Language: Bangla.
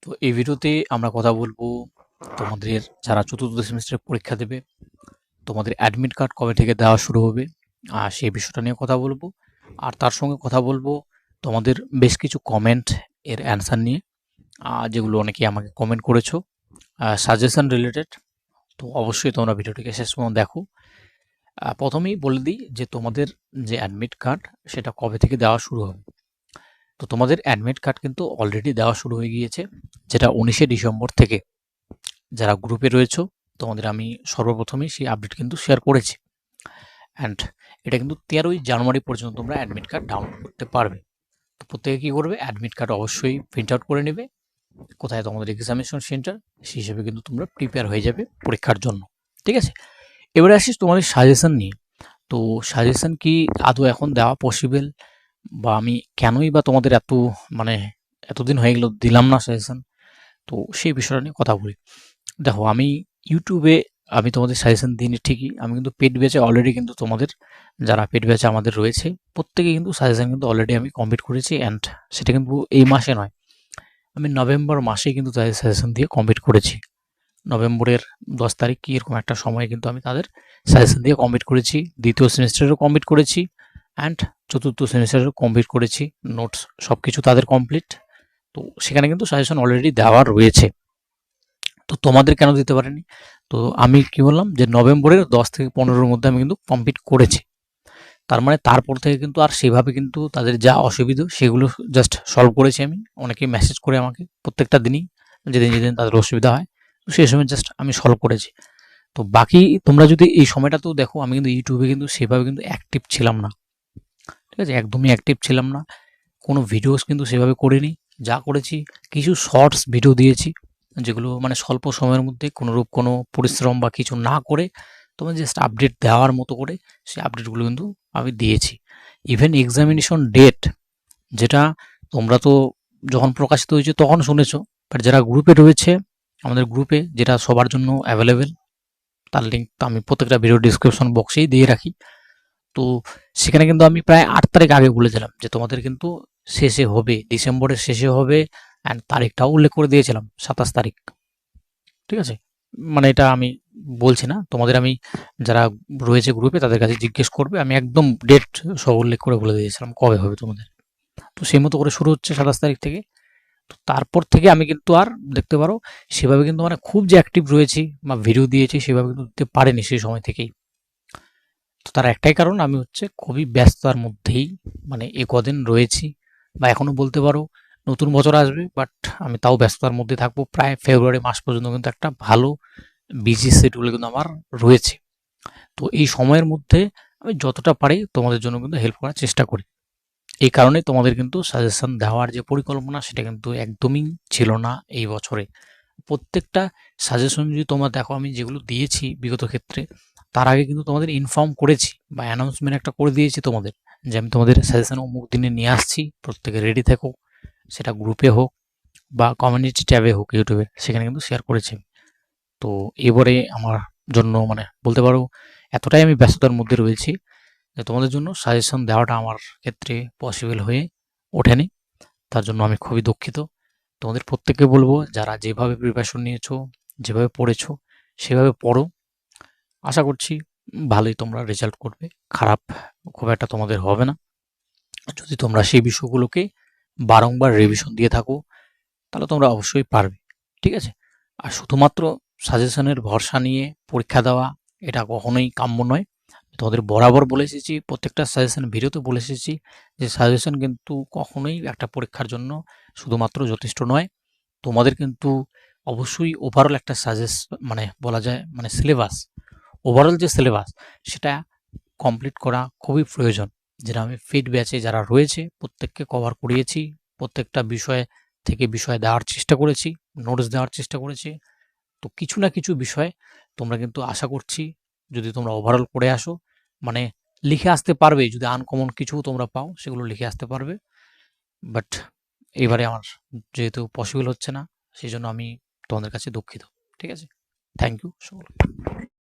তো এই ভিডিওতে আমরা কথা বলবো তোমাদের যারা চতুর্থ সেমিস্টারে পরীক্ষা দেবে, তোমাদের অ্যাডমিট কার্ড কবে থেকে দেওয়া শুরু হবে আর সেই বিষয়টা নিয়ে কথা বলবো। আর তার সঙ্গে কথা বলবো তোমাদের বেশ কিছু কমেন্ট এর অ্যান্সার নিয়ে, যেগুলো অনেকেই আমাকে কমেন্ট করেছো সাজেশন রিলেটেড। তো অবশ্যই তোমরা ভিডিওটিকে শেষ পর্যন্ত দেখো। প্রথমেই বলে দিই যে তোমাদের যে অ্যাডমিট কার্ড সেটা কবে থেকে দেওয়া শুরু হবে। তো তোমাদের অ্যাডমিট কার্ড কিন্তু অলরেডি দেওয়া শুরু হয়ে গিয়েছে, যেটা 19শে ডিসেম্বর থেকে। যারা গ্রুপে রয়েছো তোমাদের আমি সর্বপ্রথমেই সেই আপডেট কিন্তু শেয়ার করেছি। অ্যান্ড এটা কিন্তু 13ই জানুয়ারি পর্যন্ত তোমরা অ্যাডমিট কার্ড ডাউনলোড করতে পারবে। তো প্রত্যেকে কী করবে, অ্যাডমিট কার্ড অবশ্যই প্রিন্ট আউট করে নেবে, কোথায় তোমাদের এক্সামিনেশন সেন্টার সেই হিসেবে কিন্তু তোমরা প্রিপেয়ার হয়ে যাবে পরীক্ষার জন্য। ঠিক আছে, এবারে আসিস তোমাদের সাজেশন নিয়ে। তো সাজেশন কি আদৌ এখন দেওয়া পসিবল, বা আমি কেনই বা তোমাদের মানে এতদিন হয়ে গেল দিলাম না সাজেশন, তো সেই বিষয়টা নিয়ে কথা বলি। দেখো, আমি ইউটিউবে আমি তোমাদের সাজেশন দিইনি ঠিকই, আমি কিন্তু পেড ব্যাচে অলরেডি কিন্তু তোমাদের যারা পেড ব্যাচে আমাদের রয়েছে প্রত্যেকে কিন্তু সাজেশন কিন্তু অলরেডি আমি কমপ্লিট করেছি। অ্যান্ড সেটা কিন্তু এই মাসে নয়, আমি নভেম্বর মাসেই কিন্তু তাদের সাজেশন দিয়ে কমপ্লিট করেছি। নভেম্বরের 10 তারিখ কি এরকম একটা সময় কিন্তু আমি তাদের সাজেশন দিয়ে কমপ্লিট করেছি। দ্বিতীয় সেমিস্টারেরও কমপ্লিট করেছি, অ্যান্ড চতুর্থ সেমিস্টারেরও কমপ্লিট করেছি। নোটস সব কিছু তাদের কমপ্লিট। তো সেখানে কিন্তু সাজেশন অলরেডি দেওয়া রয়েছে। তো তোমাদের কেন দিতে পারেনি? তো আমি কি বললাম যে নভেম্বরের 10 থেকে 15-র মধ্যে আমি কিন্তু কমপ্লিট করেছি। তার মানে তারপর থেকে কিন্তু আর সেভাবে কিন্তু তাদের যা অসুবিধা সেগুলো জাস্ট সলভ করেছি আমি। অনেকেই মেসেজ করে আমাকে প্রত্যেকটা দিনই, যেদিন যেদিন তাদের অসুবিধা হয়, তো সেই সময় জাস্ট আমি সলভ করেছি। তো বাকি তোমরা যদি এই সময়টাতেও দেখো, আমি কিন্তু ইউটিউবে কিন্তু সেভাবে কিন্তু অ্যাক্টিভ ছিলাম না। ঠিক আছে, একদমই অ্যাক্টিভ ছিলাম না। কোনো ভিডিওস কিন্তু সেভাবে করিনি। যা করেছি কিছু শর্টস ভিডিও দিয়েছি, যেগুলো মানে স্বল্প সময়ের মধ্যে কোনোরূপ কোনো পরিশ্রম বা কিছু না করে তোমার জাস্ট আপডেট দেওয়ার মতো করে সেই আপডেটগুলো কিন্তু আমি দিয়েছি। ইভেন এক্সামিনেশন ডেট, যেটা তোমরা তো যখন প্রকাশিত হয়েছে তখন শুনেছো, বাট যারা গ্রুপে রয়েছে আমাদের গ্রুপে, যেটা সবার জন্য অ্যাভেলেবেল, তার লিঙ্ক তো আমি প্রত্যেকটা ভিডিও ডিসক্রিপশন বক্সেই দিয়ে রাখি। তো সেখানে কিন্তু আমি প্রায় 8 তারিখ আগে বলেছিলাম যে তোমাদের কিন্তু শেষে হবে, ডিসেম্বরের শেষে হবে। অ্যান্ড তারিখটাও উল্লেখ করে দিয়েছিলাম 27 তারিখ। ঠিক আছে, মানে এটা আমি বলছি না, তোমাদের আমি যারা রয়েছে গ্রুপে তাদের কাছে জিজ্ঞেস করবে, আমি একদম ডেট সব উল্লেখ করে বলে দিয়েছিলাম কবে হবে তোমাদের। তো সেই মতো করে শুরু হচ্ছে 27 তারিখ থেকে। তো তারপর থেকে আমি কিন্তু আর দেখতে পারো সেভাবে কিন্তু মানে খুব যে অ্যাক্টিভ রয়েছি বা ভিডিও দিয়েছি সেভাবে কিন্তু দিতে পারিনি সেই সময় থেকেই। তো তার একটাই কারণ, আমি হচ্ছে খুবই ব্যস্ততার মধ্যেই মানে এ কদিন রয়েছি, বা এখনও বলতে পারো নতুন বছর আসবে, বাট আমি তাও ব্যস্ততার মধ্যে থাকবো। প্রায় ফেব্রুয়ারি মাস পর্যন্ত কিন্তু একটা ভালো বিজি শিডিউল কিন্তু আমার রয়েছে। তো এই সময়ের মধ্যে আমি যতটা পারি তোমাদের জন্য কিন্তু হেল্প করার চেষ্টা করি। এই কারণে তোমাদের কিন্তু সাজেশন দেওয়ার যে পরিকল্পনা সেটা কিন্তু একদমই ছিল না এই বছরে। প্রত্যেকটা সাজেশন যদি তোমরা দেখো, আমি যেগুলো দিয়েছি বিগত ক্ষেত্রে, তার আগে কিন্তু তোমাদের ইনফর্ম করেছি বা অ্যানাউন্সমেন্ট একটা করে দিয়েছি তোমাদের, যে আমি তোমাদের সাজেশন অমুক দিনে নিয়ে আসছি, প্রত্যেকে রেডি থেকো। সেটা গ্রুপে হোক বা কমিউনিটি ট্যাবে হোক ইউটিউবে, সেখানে কিন্তু শেয়ার করেছি। তো এবারে আমার জন্য মানে বলতে পারো এতটাই আমি ব্যস্ততার মধ্যে রয়েছি যে তোমাদের জন্য সাজেশন দেওয়াটা আমার ক্ষেত্রে পসিবল হয়ে ওঠেনি। তার জন্য আমি খুবই দুঃখিত। তোমাদের প্রত্যেককে বলবো, যারা যেভাবে প্রিপারেশন নিয়েছো, যেভাবে পড়েছো সেভাবে পড়ো। আশা করছি ভালোই তোমরা রেজাল্ট করবে, খারাপ খুব একটা তোমাদের হবে না। যদি তোমরা সেই বিষয়গুলোকে বারংবার রিভিশন দিয়ে থাকো তাহলে তোমরা অবশ্যই পারবে। ঠিক আছে, আর শুধুমাত্র সাজেশনের ভরসা নিয়ে পরীক্ষা দেওয়া এটা কখনোই কাম্য নয়। তোমাদের বরাবর বলে এসেছি, প্রত্যেকটা সাজেশন ভিডিওতে বলে এসেছি যে সাজেশন কিন্তু কখনোই একটা পরীক্ষার জন্য শুধুমাত্র যথেষ্ট নয়। তোমাদের কিন্তু অবশ্যই ওভারঅল একটা মানে বলা যায় মানে সিলেবাস, ওভারঅল যে সিলেবাস সেটা কমপ্লিট করা খুবই প্রয়োজন। যেটা আমি ফিড ব্যাচে যারা রয়েছে প্রত্যেককে কভার করিয়েছি, প্রত্যেকটা বিষয় থেকে বিষয় দেওয়ার চেষ্টা করেছি, নোটস দেওয়ার চেষ্টা করেছি। তো কিছু না কিছু বিষয় তোমরা কিন্তু আশা করছি যদি তোমরা ওভারঅল করে আসো, মানে লিখে আসতে পারবে, যদি আনকমন কিছু তোমরা পাও সেগুলো লিখে আসতে পারবে। বাট এবারে আমার যেহেতু পসিবল হচ্ছে না, সেই জন্য আমি তোমাদের কাছে দুঃখিত। ঠিক আছে, থ্যাংক ইউ সকলকে।